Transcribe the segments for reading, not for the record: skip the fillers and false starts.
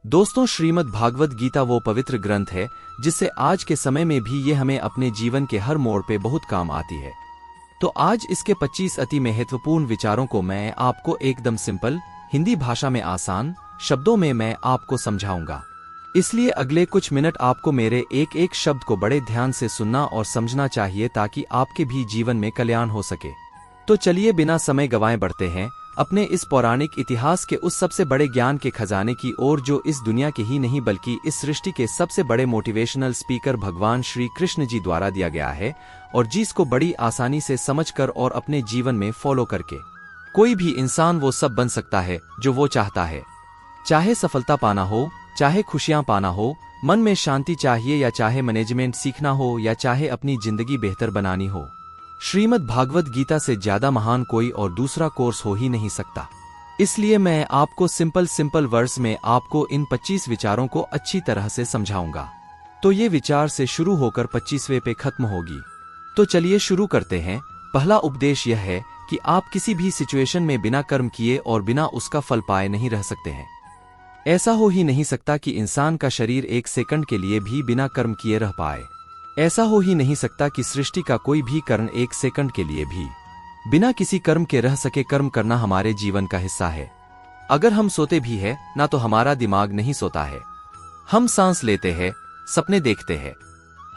दोस्तों, श्रीमद् भागवत गीता वो पवित्र ग्रंथ है जिससे आज के समय में भी ये हमें अपने जीवन के हर मोड़ पे बहुत काम आती है। तो आज इसके 25 अति महत्वपूर्ण विचारों को मैं आपको एकदम सिंपल हिंदी भाषा में आसान शब्दों में मैं आपको समझाऊंगा। इसलिए अगले कुछ मिनट आपको मेरे एक एक शब्द को बड़े ध्यान से सुनना और समझना चाहिए ताकि आपके भी जीवन में कल्याण हो सके। तो चलिए बिना समय गंवाए बढ़ते हैं अपने इस पौराणिक इतिहास के उस सबसे बड़े ज्ञान के खजाने की ओर जो इस दुनिया के ही नहीं बल्कि इस सृष्टि के सबसे बड़े मोटिवेशनल स्पीकर भगवान श्री कृष्ण जी द्वारा दिया गया है और जिसको बड़ी आसानी से समझकर और अपने जीवन में फॉलो करके कोई भी इंसान वो सब बन सकता है जो वो चाहता है। चाहे सफलता पाना हो, चाहे खुशियां पाना हो, मन में शांति चाहिए या चाहे मैनेजमेंट सीखना हो या चाहे अपनी जिंदगी बेहतर बनानी हो, श्रीमद् भागवत गीता से ज्यादा महान कोई और दूसरा कोर्स हो ही नहीं सकता। इसलिए मैं आपको सिंपल वर्ड्स में आपको इन 25 विचारों को अच्छी तरह से समझाऊंगा। तो ये विचार से शुरू होकर 25वें पे खत्म होगी। तो चलिए शुरू करते हैं। पहला उपदेश यह है कि आप किसी भी सिचुएशन में बिना कर्म किए और बिना उसका फल पाए नहीं रह सकते हैं। ऐसा हो ही नहीं सकता कि इंसान का शरीर एक सेकंड के लिए भी बिना कर्म किए रह पाए। ऐसा हो ही नहीं सकता कि सृष्टि का कोई भी कर्ण एक सेकंड के लिए भी बिना किसी कर्म के रह सके। कर्म करना हमारे जीवन का हिस्सा है। अगर हम सोते भी हैं ना तो हमारा दिमाग नहीं सोता है। हम सांस लेते हैं, सपने देखते हैं।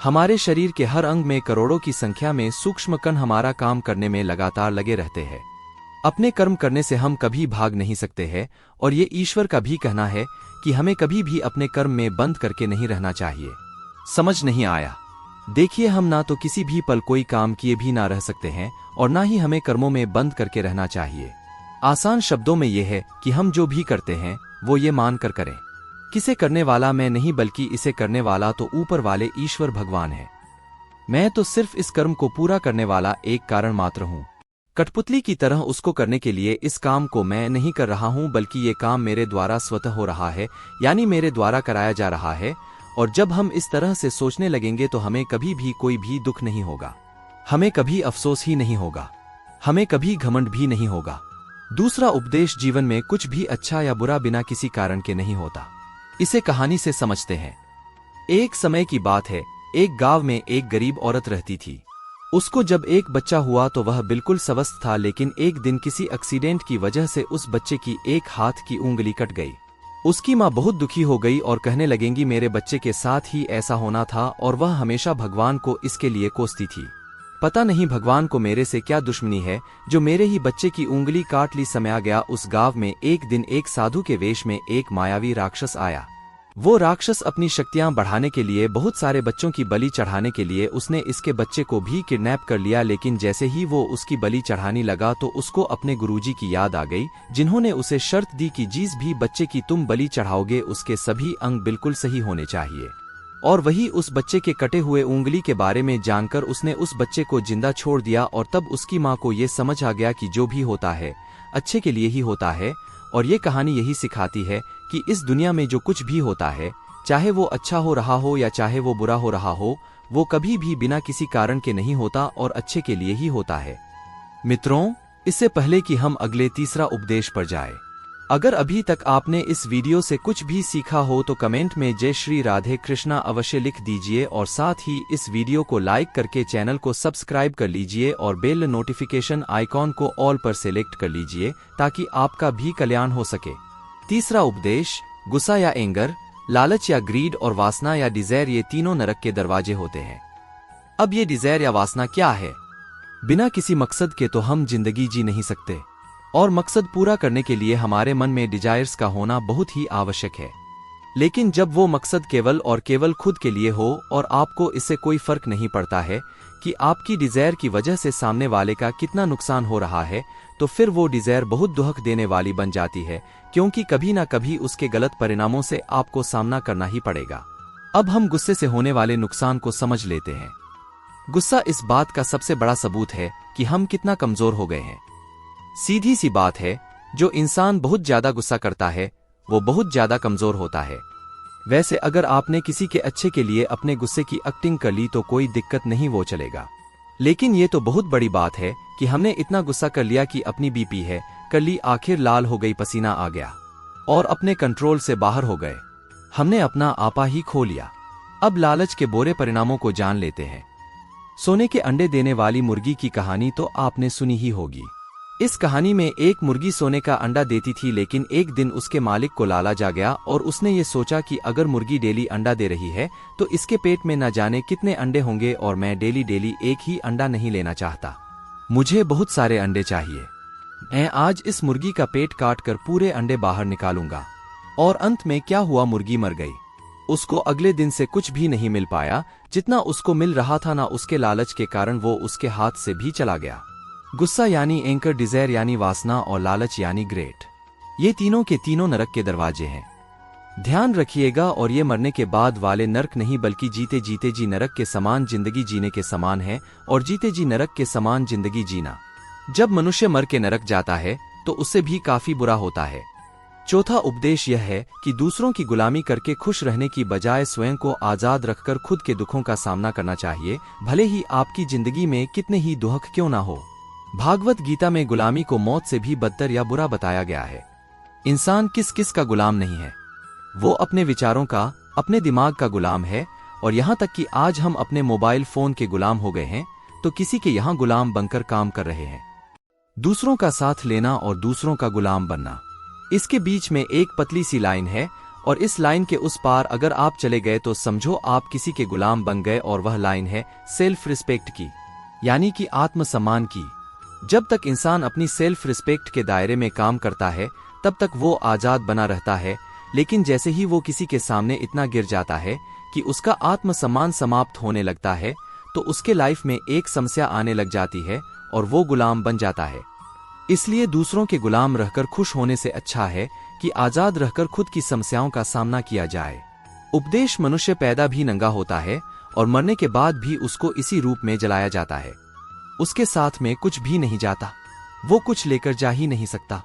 हमारे शरीर के हर अंग में करोड़ों की संख्या में सूक्ष्म कण हमारा काम करने में लगातार लगे रहते हैं। अपने कर्म करने से हम कभी भाग नहीं सकते हैं और ये ईश्वर का भी कहना है कि हमें कभी भी अपने कर्म में बंद करके नहीं रहना चाहिए। समझ नहीं आया? देखिए, हम ना तो किसी भी पल कोई काम किए भी ना रह सकते हैं और ना ही हमें कर्मों में बंद करके रहना चाहिए। आसान शब्दों में यह है कि हम जो भी करते हैं वो ये मान कर करें किसे करने वाला मैं नहीं बल्कि इसे करने वाला तो ऊपर वाले ईश्वर भगवान है। मैं तो सिर्फ इस कर्म को पूरा करने वाला एक कारण मात्र हूँ। कठपुतली की तरह उसको करने के लिए इस काम को मैं नहीं कर रहा हूँ बल्कि ये काम मेरे द्वारा स्वतः हो रहा है, यानी मेरे द्वारा कराया जा रहा है। और जब हम इस तरह से सोचने लगेंगे तो हमें कभी भी कोई भी दुख नहीं होगा, हमें कभी अफसोस ही नहीं होगा, हमें कभी घमंड भी नहीं होगा। दूसरा उपदेश, जीवन में कुछ भी अच्छा या बुरा बिना किसी कारण के नहीं होता। इसे कहानी से समझते हैं। एक समय की बात है, एक गांव में एक गरीब औरत रहती थी। उसको जब एक बच्चा हुआ तो वह बिल्कुल स्वस्थ था, लेकिन एक दिन किसी एक्सीडेंट की वजह से उस बच्चे की एक हाथ की उंगली कट गई। उसकी माँ बहुत दुखी हो गई और कहने लगेंगी मेरे बच्चे के साथ ही ऐसा होना था और वह हमेशा भगवान को इसके लिए कोसती थी। पता नहीं भगवान को मेरे से क्या दुश्मनी है जो मेरे ही बच्चे की उंगली काट ली। समय आ गया, उस गांव में एक दिन एक साधु के वेश में एक मायावी राक्षस आया। वो राक्षस अपनी शक्तियां बढ़ाने के लिए बहुत सारे बच्चों की बलि चढ़ाने के लिए उसने इसके बच्चे को भी किडनैप कर लिया। लेकिन जैसे ही वो उसकी बलि चढ़ाने लगा तो उसको अपने गुरुजी की याद आ गई, जिन्होंने उसे शर्त दी कि जिस भी बच्चे की तुम बलि चढ़ाओगे उसके सभी अंग बिल्कुल सही होने चाहिए। और वही उस बच्चे के कटे हुए उंगली के बारे में जानकर उसने उस बच्चे को जिंदा छोड़ दिया। और तब उसकी माँ को ये समझ आ गया कि जो भी होता है अच्छे के लिए ही होता है। और ये कहानी यही सिखाती है कि इस दुनिया में जो कुछ भी होता है, चाहे वो अच्छा हो रहा हो या चाहे वो बुरा हो रहा हो, वो कभी भी बिना किसी कारण के नहीं होता और अच्छे के लिए ही होता है। मित्रों, इससे पहले कि हम अगले तीसरा उपदेश पर जाएं, अगर अभी तक आपने इस वीडियो से कुछ भी सीखा हो तो कमेंट में जय श्री राधे कृष्णा अवश्य लिख दीजिए और साथ ही इस वीडियो को लाइक करके चैनल को सब्सक्राइब कर लीजिए और बेल नोटिफिकेशन आइकॉन को ऑल पर सेलेक्ट कर लीजिए ताकि आपका भी कल्याण हो सके। तीसरा उपदेश, गुस्सा या एंगर, लालच या ग्रीड और वासना या डिजायर, ये तीनों नरक के दरवाजे होते हैं। अब ये डिजायर या वासना क्या है? बिना किसी मकसद के तो हम जिंदगी जी नहीं सकते और मकसद पूरा करने के लिए हमारे मन में डिजायर्स का होना बहुत ही आवश्यक है। लेकिन जब वो मकसद केवल और केवल खुद के लिए हो और आपको इससे कोई फर्क नहीं पड़ता है कि आपकी डिजायर की वजह से सामने वाले का कितना नुकसान हो रहा है, तो फिर वो डिजायर बहुत दुख देने वाली बन जाती है, क्योंकि कभी ना कभी उसके गलत परिणामों से आपको सामना करना ही पड़ेगा। अब हम गुस्से से होने वाले नुकसान को समझ लेते हैं। गुस्सा इस बात का सबसे बड़ा सबूत है कि हम कितना कमजोर हो गए हैं। सीधी सी बात है, जो इंसान बहुत ज्यादा गुस्सा करता है वो बहुत ज्यादा कमजोर होता है। वैसे अगर आपने किसी के अच्छे के लिए अपने गुस्से की एक्टिंग कर ली तो कोई दिक्कत नहीं, वो चलेगा। लेकिन ये तो बहुत बड़ी बात है कि हमने इतना गुस्सा कर लिया कि अपनी बीपी है कर ली, आखिर लाल हो गई, पसीना आ गया और अपने कंट्रोल से बाहर हो गए। हमने अपना आपा ही खो लिया। अब लालच के बुरे परिणामों को जान लेते हैं। सोने के अंडे देने वाली मुर्गी की कहानी तो आपने सुनी ही होगी। इस कहानी में एक मुर्गी सोने का अंडा देती थी, लेकिन एक दिन उसके मालिक को लालच आ गया और उसने ये सोचा कि अगर मुर्गी डेली अंडा दे रही है तो इसके पेट में न जाने कितने अंडे होंगे और मैं डेली डेली एक ही अंडा नहीं लेना चाहता। मुझे बहुत सारे अंडे चाहिए। मैं आज इस मुर्गी का पेट काट कर पूरे अंडे बाहर निकालूंगा। और अंत में क्या हुआ, मुर्गी मर गई। उसको अगले दिन से कुछ भी नहीं मिल पाया। जितना उसको मिल रहा था ना, उसके लालच के कारण वो उसके हाथ से भी चला गया। गुस्सा यानी एंकर, डिजायर यानी वासना और लालच यानी ग्रेट, ये तीनों के तीनों नरक के दरवाजे हैं। ध्यान रखिएगा, और ये मरने के बाद वाले नरक नहीं बल्कि जीते जीते जी नरक के समान जिंदगी जीने के समान है, और जीते जी नरक के समान जिंदगी जीना। जब मनुष्य मर के नरक जाता है तो उससे भी काफी बुरा होता है। चौथा उपदेश यह है कि दूसरों की गुलामी करके खुश रहने की बजाय स्वयं को आजाद रखकर खुद के दुखों का सामना करना चाहिए, भले ही आपकी जिंदगी में कितने ही दुख क्यों ना हो। भागवत गीता में गुलामी को मौत से भी बदतर या बुरा बताया गया है। इंसान किस किस का गुलाम नहीं है, वो अपने विचारों का, अपने दिमाग का गुलाम है। और यहाँ तक कि आज हम अपने मोबाइल फोन के गुलाम हो गए हैं, तो किसी के यहाँ गुलाम बनकर काम कर रहे हैं। दूसरों का साथ लेना और दूसरों का गुलाम बनना, इसके बीच में एक पतली सी लाइन है, और इस लाइन के उस पार अगर आप चले गए तो समझो आप किसी के गुलाम बन गए। और वह लाइन है सेल्फ रिस्पेक्ट की, यानी कि आत्मसम्मान की। जब तक इंसान अपनी सेल्फ रिस्पेक्ट के दायरे में काम करता है तब तक वो आजाद बना रहता है, लेकिन जैसे ही वो किसी के सामने इतना गिर जाता है कि उसका आत्मसम्मान समाप्त होने लगता है, तो उसके लाइफ में एक समस्या आने लग जाती है और वो गुलाम बन जाता है। इसलिए दूसरों के गुलाम रहकर खुश होने से अच्छा है कि आजाद रहकर खुद की समस्याओं का सामना किया जाए। उपदेश, मनुष्य पैदा भी नंगा होता है और मरने के बाद भी उसको इसी रूप में जलाया जाता है। उसके साथ में कुछ भी नहीं जाता, वो कुछ लेकर जा ही नहीं सकता।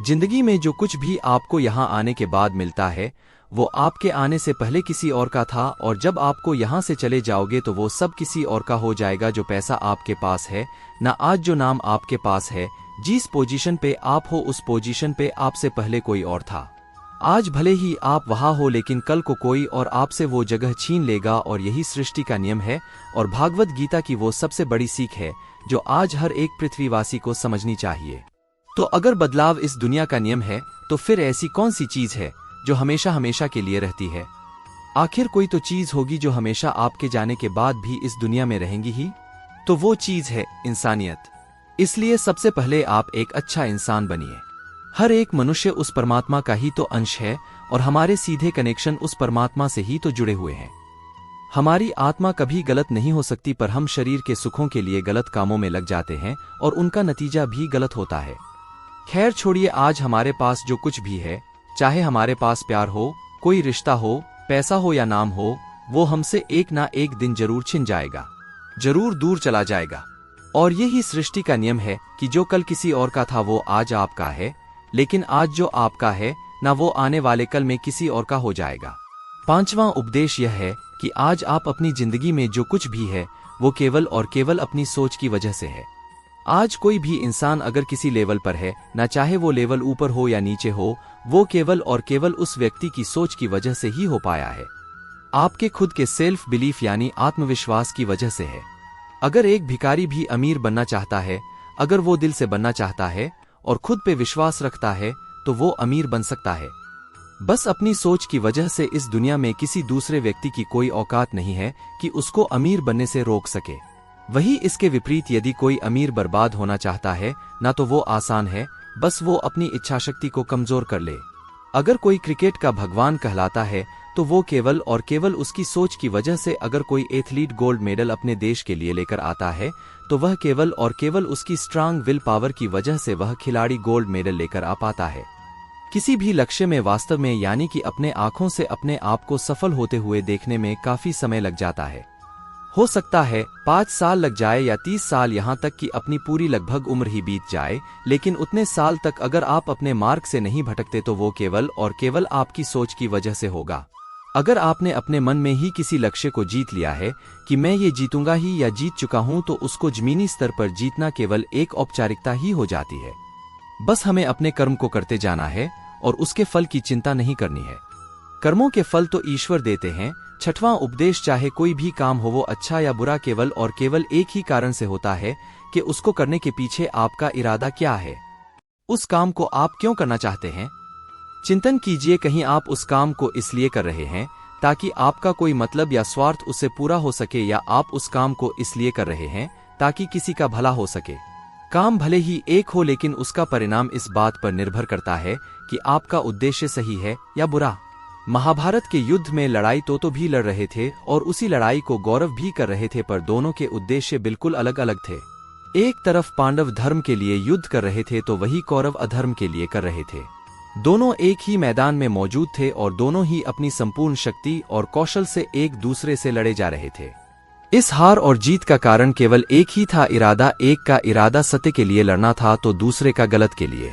जिंदगी में जो कुछ भी आपको यहाँ आने के बाद मिलता है वो आपके आने से पहले किसी और का था, और जब आपको यहाँ से चले जाओगे तो वो सब किसी और का हो जाएगा। जो पैसा आपके पास है ना, आज जो नाम आपके पास है, जिस पोजीशन पे आप हो उस पोजीशन पे आपसे पहले कोई और था। आज भले ही आप वहां हो, लेकिन कल को कोई और आपसे वो जगह छीन लेगा, और यही सृष्टि का नियम है और भागवत गीता की वो सबसे बड़ी सीख है जो आज हर एक पृथ्वीवासी को समझनी चाहिए। तो अगर बदलाव इस दुनिया का नियम है तो फिर ऐसी कौन सी चीज है जो हमेशा हमेशा के लिए रहती है? आखिर कोई तो चीज होगी जो हमेशा आपके जाने के बाद भी इस दुनिया में रहेंगी ही। तो वो चीज है इंसानियत। इसलिए सबसे पहले आप एक अच्छा इंसान बनिए। हर एक मनुष्य उस परमात्मा का ही तो अंश है, और हमारे सीधे कनेक्शन उस परमात्मा से ही तो जुड़े हुए हैं। हमारी आत्मा कभी गलत नहीं हो सकती, पर हम शरीर के सुखों के लिए गलत कामों में लग जाते हैं और उनका नतीजा भी गलत होता है। खैर छोड़िए, आज हमारे पास जो कुछ भी है, चाहे हमारे पास प्यार हो, कोई रिश्ता हो, पैसा हो या नाम हो, वो हमसे एक ना एक दिन जरूर छिन जाएगा, जरूर दूर चला जाएगा। और यही सृष्टि का नियम है कि जो कल किसी और का था वो आज आपका है, लेकिन आज जो आपका है ना, वो आने वाले कल में किसी और का हो जाएगा। पांचवां उपदेश यह है कि आज आप अपनी जिंदगी में जो कुछ भी है वो केवल और केवल अपनी सोच की वजह से है। आज कोई भी इंसान अगर किसी लेवल पर है, ना चाहे वो लेवल ऊपर हो या नीचे हो, वो केवल और केवल उस व्यक्ति की सोच की वजह से ही हो पाया है। आपके खुद के सेल्फ बिलीफ यानी आत्मविश्वास की वजह से है। अगर एक भिखारी भी अमीर बनना चाहता है, अगर वो दिल से बनना चाहता है और खुद पे विश्वास रखता है, तो वो अमीर बन सकता है। बस अपनी सोच की वजह से इस दुनिया में किसी दूसरे व्यक्ति की कोई औकात नहीं है कि उसको अमीर बनने से रोक सके। वही इसके विपरीत, यदि कोई अमीर बर्बाद होना चाहता है ना, तो वो आसान है, बस वो अपनी इच्छाशक्ति को कमजोर कर ले। अगर कोई क्रिकेट का भगवान कहलाता है तो वो केवल और केवल उसकी सोच की वजह से। अगर कोई एथलीट गोल्ड मेडल अपने देश के लिए लेकर आता है तो वह केवल और केवल उसकी स्ट्रांग विल पावर की वजह से वह खिलाड़ी गोल्ड मेडल लेकर आ पाता है। किसी भी लक्ष्य में वास्तव में यानी कि अपने आंखों से अपने आप को सफल होते हुए देखने में काफी समय लग जाता है। हो सकता है 5 साल लग जाए या 30 साल, यहाँ तक कि अपनी पूरी लगभग उम्र ही बीत जाए, लेकिन उतने साल तक अगर आप अपने मार्ग से नहीं भटकते तो वो केवल और केवल आपकी सोच की वजह से होगा। अगर आपने अपने मन में ही किसी लक्ष्य को जीत लिया है कि मैं ये जीतूंगा ही या जीत चुका हूं, तो उसको जमीनी स्तर पर जीतना केवल एक औपचारिकता ही हो जाती है। बस हमें अपने कर्म को करते जाना है और उसके फल की चिंता नहीं करनी है। कर्मों के फल तो ईश्वर देते हैं। छठवां उपदेश, चाहे कोई भी काम हो वो अच्छा या बुरा, केवल और केवल एक ही कारण से होता है कि उसको करने के पीछे आपका इरादा क्या है। उस काम को आप क्यों करना चाहते हैं? चिंतन कीजिए, कहीं आप उस काम को इसलिए कर रहे हैं ताकि आपका कोई मतलब या स्वार्थ उससे पूरा हो सके, या आप उस काम को इसलिए कर रहे हैं ताकि किसी का भला हो सके। काम भले ही एक हो, लेकिन उसका परिणाम इस बात पर निर्भर करता है कि आपका उद्देश्य सही है या बुरा। महाभारत के युद्ध में लड़ाई तो भी लड़ रहे थे और उसी लड़ाई को गौरव भी कर रहे थे, पर दोनों के उद्देश्य बिल्कुल अलग अलग थे। एक तरफ पांडव धर्म के लिए युद्ध कर रहे थे तो वही कौरव अधर्म के लिए कर रहे थे। दोनों एक ही मैदान में मौजूद थे और दोनों ही अपनी संपूर्ण शक्ति और कौशल से एक दूसरे से लड़े जा रहे थे। इस हार और जीत का कारण केवल एक ही था, इरादा। एक का इरादा सत्य के लिए लड़ना था तो दूसरे का गलत के लिए।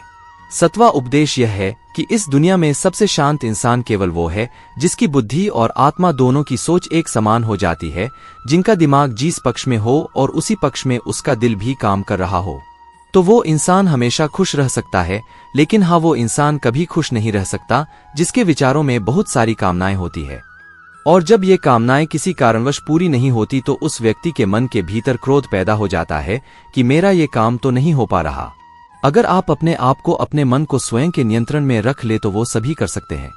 सतवां उपदेश यह है कि इस दुनिया में सबसे शांत इंसान केवल वो है जिसकी बुद्धि और आत्मा दोनों की सोच एक समान हो जाती है, जिनका दिमाग जिस पक्ष में हो और उसी पक्ष में उसका दिल भी काम कर रहा हो। तो वो इंसान हमेशा खुश रह सकता है। लेकिन हाँ, वो इंसान कभी खुश नहीं रह सकता जिसके विचारों में बहुत सारी कामनाएं होती है, और जब ये कामनाएं किसी कारणवश पूरी नहीं होती तो उस व्यक्ति के मन के भीतर क्रोध पैदा हो जाता है कि मेरा ये काम तो नहीं हो पा रहा। अगर आप अपने आप को, अपने मन को स्वयं के नियंत्रण में रख ले तो वो सभी कर सकते हैं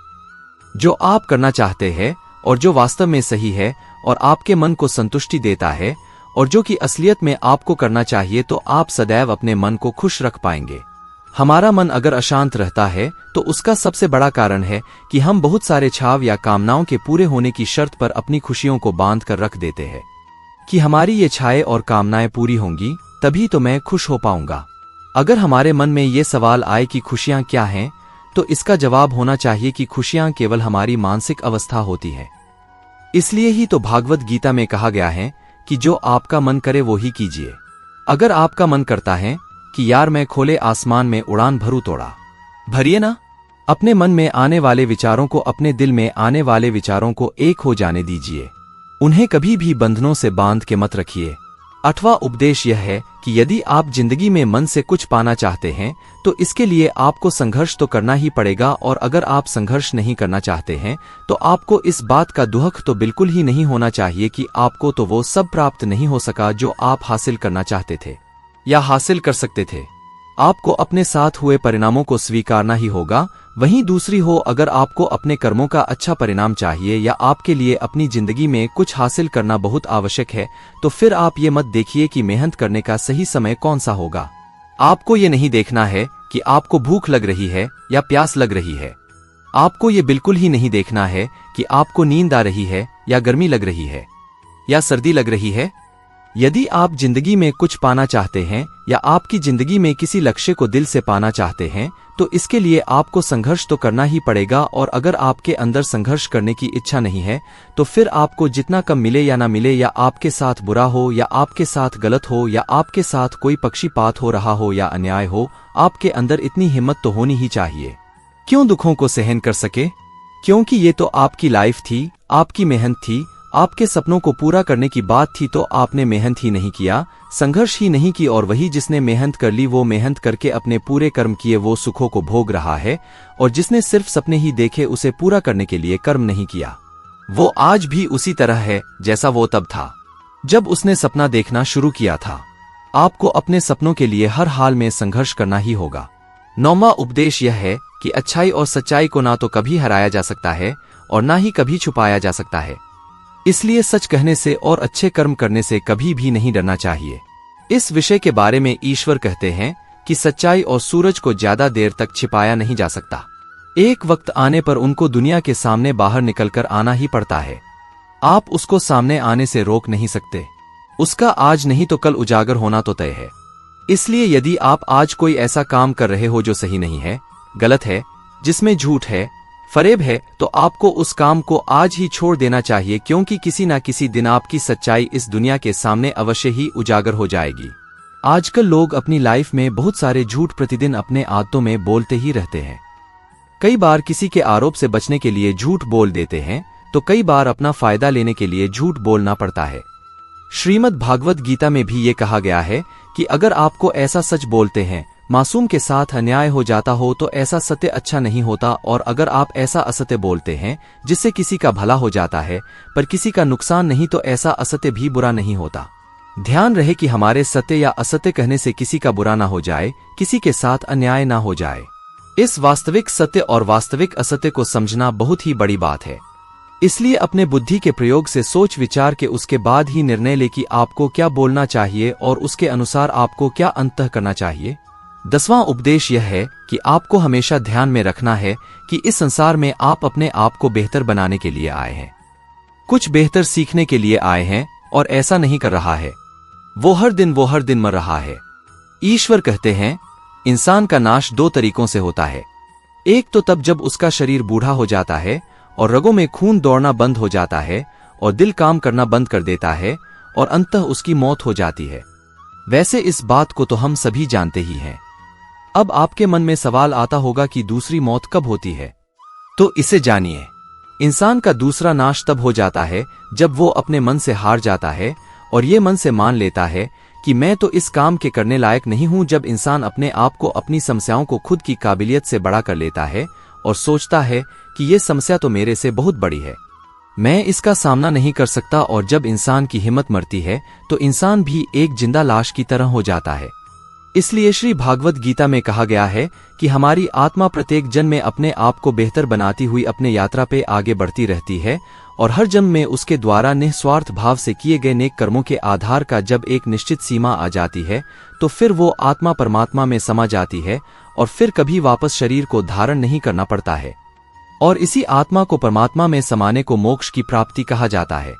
जो आप करना चाहते हैं, और जो वास्तव में सही है और आपके मन को संतुष्टि देता है, और जो कि असलियत में आपको करना चाहिए, तो आप सदैव अपने मन को खुश रख पाएंगे। हमारा मन अगर अशांत रहता है तो उसका सबसे बड़ा कारण है कि हम बहुत सारे छाव या कामनाओं के पूरे होने की शर्त पर अपनी खुशियों को बांध कर रख देते हैं कि हमारी ये छाए और कामनाएं पूरी होंगी तभी तो मैं खुश हो पाऊंगा। अगर हमारे मन में ये सवाल आए कि खुशियां क्या हैं, तो इसका जवाब होना चाहिए कि खुशियां केवल हमारी मानसिक अवस्था होती है। इसलिए ही तो भागवत गीता में कहा गया है कि जो आपका मन करे वो ही कीजिए। अगर आपका मन करता है कि यार मैं खोले आसमान में उड़ान भरूं, तोड़ा भरिए ना। अपने मन में आने वाले विचारों को, अपने दिल में आने वाले विचारों को एक हो जाने दीजिए। उन्हें कभी भी बंधनों से बांध के मत रखिए। आठवां उपदेश यह है कि यदि आप जिंदगी में मन से कुछ पाना चाहते हैं तो इसके लिए आपको संघर्ष तो करना ही पड़ेगा, और अगर आप संघर्ष नहीं करना चाहते हैं तो आपको इस बात का दुख तो बिल्कुल ही नहीं होना चाहिए कि आपको तो वो सब प्राप्त नहीं हो सका जो आप हासिल करना चाहते थे या हासिल कर सकते थे। आपको अपने साथ हुए परिणामों को स्वीकारना ही होगा। वहीं दूसरी हो, अगर आपको अपने कर्मों का अच्छा परिणाम चाहिए या आपके लिए अपनी जिंदगी में कुछ हासिल करना बहुत आवश्यक है, तो फिर आप ये मत देखिए कि मेहनत करने का सही समय कौन सा होगा। आपको ये नहीं देखना है कि आपको भूख लग रही है या प्यास लग रही है। आपको ये बिल्कुल ही नहीं देखना है कि आपको नींद आ रही है या गर्मी लग रही है या सर्दी लग रही है। यदि आप जिंदगी में कुछ पाना चाहते हैं या आपकी जिंदगी में किसी लक्ष्य को दिल से पाना चाहते हैं तो इसके लिए आपको संघर्ष तो करना ही पड़ेगा, और अगर आपके अंदर संघर्ष करने की इच्छा नहीं है तो फिर आपको जितना कम मिले या ना मिले, या आपके साथ बुरा हो या आपके साथ गलत हो या आपके साथ कोई पक्षीपात हो रहा हो या अन्याय हो, आपके अंदर इतनी हिम्मत तो होनी ही चाहिए। क्यों दुखों को सहन कर सके? क्योंकि ये तो आपकी लाइफ थी, आपकी मेहनत थी, आपके सपनों को पूरा करने की बात थी, तो आपने मेहनत ही नहीं किया, संघर्ष ही नहीं की, और वही जिसने मेहनत कर ली वो मेहनत करके अपने पूरे कर्म किए वो सुखों को भोग रहा है, और जिसने सिर्फ सपने ही देखे उसे पूरा करने के लिए कर्म नहीं किया वो आज भी उसी तरह है जैसा वो तब था जब उसने सपना देखना शुरू किया था। आपको अपने सपनों के लिए हर हाल में संघर्ष करना ही होगा। 9वां उपदेश यह है कि अच्छाई और सच्चाई को ना तो कभी हराया जा सकता है और ना ही कभी छुपाया जा सकता है। इसलिए सच कहने से और अच्छे कर्म करने से कभी भी नहीं डरना चाहिए। इस विषय के बारे में ईश्वर कहते हैं कि सच्चाई और सूरज को ज्यादा देर तक छिपाया नहीं जा सकता। एक वक्त आने पर उनको दुनिया के सामने बाहर निकलकर आना ही पड़ता है। आप उसको सामने आने से रोक नहीं सकते। उसका आज नहीं तो कल उजागर होना तो तय है। इसलिए यदि आप आज कोई ऐसा काम कर रहे हो जो सही नहीं है, गलत है, जिसमें झूठ है, फरेब है, तो आपको उस काम को आज ही छोड़ देना चाहिए, क्योंकि किसी ना किसी दिन आपकी सच्चाई इस दुनिया के सामने अवश्य ही उजागर हो जाएगी। आजकल लोग अपनी लाइफ में बहुत सारे झूठ प्रतिदिन अपने आदतों में बोलते ही रहते हैं। कई बार किसी के आरोप से बचने के लिए झूठ बोल देते हैं, तो कई बार अपना फायदा लेने के लिए झूठ बोलना पड़ता है। श्रीमद् भागवत गीता में भी ये कहा गया है कि अगर आपको ऐसा सच बोलते हैं मासूम के साथ अन्याय हो जाता हो तो ऐसा सत्य अच्छा नहीं होता, और अगर आप ऐसा असत्य बोलते हैं जिससे किसी का भला हो जाता है पर किसी का नुकसान नहीं, तो ऐसा असत्य भी बुरा नहीं होता। ध्यान रहे कि हमारे सत्य या असत्य कहने से किसी का बुरा ना हो जाए, किसी के साथ अन्याय ना हो जाए। इस वास्तविक सत्य और वास्तविक असत्य को समझना बहुत ही बड़ी बात है। इसलिए अपने बुद्धि के प्रयोग से सोच विचार के उसके बाद ही निर्णय ले कि आपको क्या बोलना चाहिए और उसके अनुसार आपको क्या अंतः करना चाहिए। 10वां उपदेश यह है कि आपको हमेशा ध्यान में रखना है कि इस संसार में आप अपने आप को बेहतर बनाने के लिए आए हैं, कुछ बेहतर सीखने के लिए आए हैं, और ऐसा नहीं कर रहा है वो हर दिन मर रहा है। ईश्वर कहते हैं इंसान का नाश 2 तरीकों से होता है। एक तो तब जब उसका शरीर बूढ़ा हो जाता है और रगों में खून दौड़ना बंद हो जाता है और दिल काम करना बंद कर देता है और अंततः उसकी मौत हो जाती है। वैसे इस बात को तो हम सभी जानते ही हैं। अब आपके मन में सवाल आता होगा कि दूसरी मौत कब होती है, तो इसे जानिए। इंसान का दूसरा नाश तब हो जाता है जब वो अपने मन से हार जाता है और ये मन से मान लेता है कि मैं तो इस काम के करने लायक नहीं हूं। जब इंसान अपने आप को, अपनी समस्याओं को खुद की काबिलियत से बड़ा कर लेता है और सोचता है कि ये समस्या तो मेरे से बहुत बड़ी है, मैं इसका सामना नहीं कर सकता, और जब इंसान की हिम्मत मरती है तो इंसान भी एक जिंदा लाश की तरह हो जाता है। इसलिए श्री भागवत गीता में कहा गया है कि हमारी आत्मा प्रत्येक जन्म में अपने आप को बेहतर बनाती हुई अपने यात्रा पे आगे बढ़ती रहती है, और हर जन्म में उसके द्वारा निस्वार्थ भाव से किए गए नेक कर्मों के आधार का जब एक निश्चित सीमा आ जाती है तो फिर वो आत्मा परमात्मा में समा जाती है और फिर कभी वापस शरीर को धारण नहीं करना पड़ता है। और इसी आत्मा को परमात्मा में समाने को मोक्ष की प्राप्ति कहा जाता है।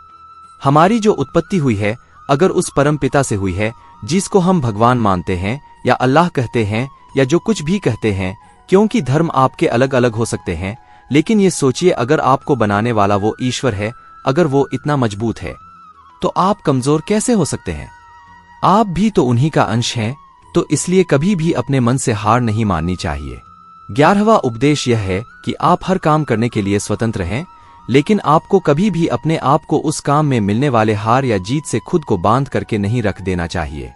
हमारी जो उत्पत्ति हुई है, अगर उस परम पिता से हुई है जिसको हम भगवान मानते हैं या अल्लाह कहते हैं या जो कुछ भी कहते हैं, क्योंकि धर्म आपके अलग अलग हो सकते हैं, लेकिन ये सोचिए अगर आपको बनाने वाला वो ईश्वर है, अगर वो इतना मजबूत है तो आप कमजोर कैसे हो सकते हैं? आप भी तो उन्हीं का अंश हैं। तो इसलिए कभी भी अपने मन से हार नहीं माननी चाहिए। 11वां उपदेश यह है कि आप हर काम करने के लिए स्वतंत्र हैं, लेकिन आपको कभी भी अपने आप को उस काम में मिलने वाले हार या जीत से खुद को बांध करके नहीं रख देना चाहिए।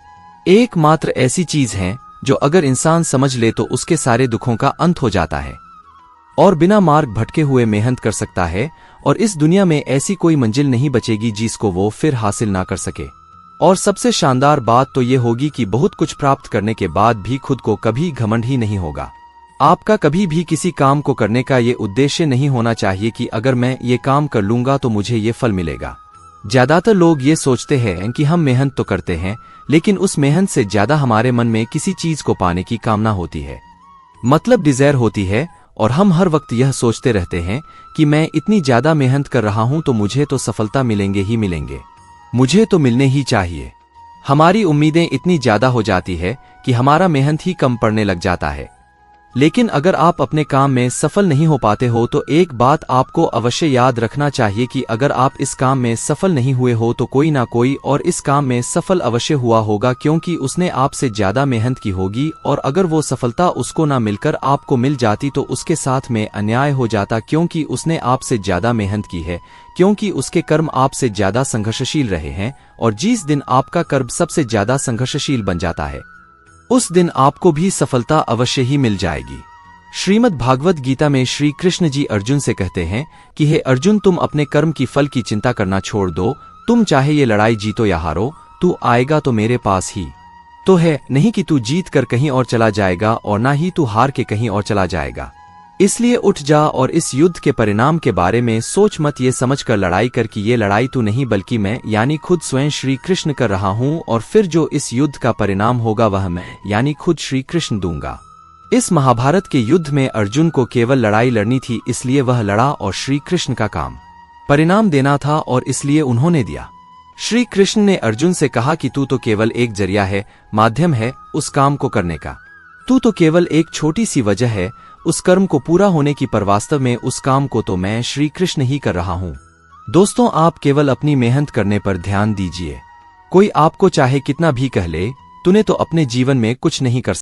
एकमात्र ऐसी चीज है जो अगर इंसान समझ ले तो उसके सारे दुखों का अंत हो जाता है और बिना मार्ग भटके हुए मेहनत कर सकता है, और इस दुनिया में ऐसी कोई मंजिल नहीं बचेगी जिसको वो फिर हासिल ना कर सके। और सबसे शानदार बात तो ये होगी कि बहुत कुछ प्राप्त करने के बाद भी खुद को कभी घमंड ही नहीं होगा। आपका कभी भी किसी काम को करने का ये उद्देश्य नहीं होना चाहिए कि अगर मैं ये काम कर लूंगा तो मुझे ये फल मिलेगा। ज्यादातर लोग ये सोचते हैं कि हम मेहनत तो करते हैं, लेकिन उस मेहनत से ज्यादा हमारे मन में किसी चीज को पाने की कामना होती है, मतलब डिजायर होती है, और हम हर वक्त यह सोचते रहते हैं कि मैं इतनी ज्यादा मेहनत कर रहा हूं तो मुझे तो सफलता मिलेंगे ही मिलेंगे, मुझे तो मिलने ही चाहिए। हमारी उम्मीदें इतनी ज्यादा हो जाती है कि हमारा मेहनत ही कम पड़ने लग जाता है। लेकिन अगर आप अपने काम में सफल नहीं हो पाते हो तो एक बात आपको अवश्य याद रखना चाहिए कि अगर आप इस काम में सफल नहीं हुए हो तो कोई ना कोई और इस काम में सफल अवश्य हुआ होगा, क्योंकि उसने आपसे ज्यादा मेहनत की होगी, और अगर वो सफलता उसको ना मिलकर आपको मिल जाती तो उसके साथ में अन्याय हो जाता, क्योंकि उसने आपसे ज्यादा मेहनत की है, क्योंकि उसके कर्म आपसे ज्यादा संघर्षशील रहे हैं। और जिस दिन आपका कर्म सबसे ज्यादा संघर्षशील बन जाता है उस दिन आपको भी सफलता अवश्य ही मिल जाएगी। श्रीमद् भागवत गीता में श्री कृष्ण जी अर्जुन से कहते हैं कि हे अर्जुन, तुम अपने कर्म की फल की चिंता करना छोड़ दो। तुम चाहे ये लड़ाई जीतो या हारो, तू आएगा तो मेरे पास ही तो है, नहीं कि तू जीत कर कहीं और चला जाएगा और ना ही तू हार के कहीं और चला जाएगा। इसलिए उठ जा और इस युद्ध के परिणाम के बारे में सोच मत, ये समझकर लड़ाई कर कि ये लड़ाई तू नहीं बल्कि मैं यानी खुद स्वयं श्री कृष्ण कर रहा हूँ, और फिर जो इस युद्ध का परिणाम होगा वह मैं यानी खुद श्री कृष्ण दूंगा। इस महाभारत के युद्ध में अर्जुन को केवल लड़ाई लड़नी थी, इसलिए वह लड़ा, और श्री कृष्ण का काम परिणाम देना था और इसलिए उन्होंने दिया। श्री कृष्ण ने अर्जुन से कहा कि तू तो केवल एक जरिया है, माध्यम है उस काम को करने का। तू तो केवल एक छोटी सी वजह है उस कर्म को पूरा होने की, पर वास्तव में उस काम को तो मैं श्री कृष्ण ही कर रहा हूँ। दोस्तों, आप केवल अपनी मेहनत करने पर ध्यान दीजिए। कोई आपको चाहे कितना भी कह ले, तूने तो अपने जीवन में कुछ नहीं कर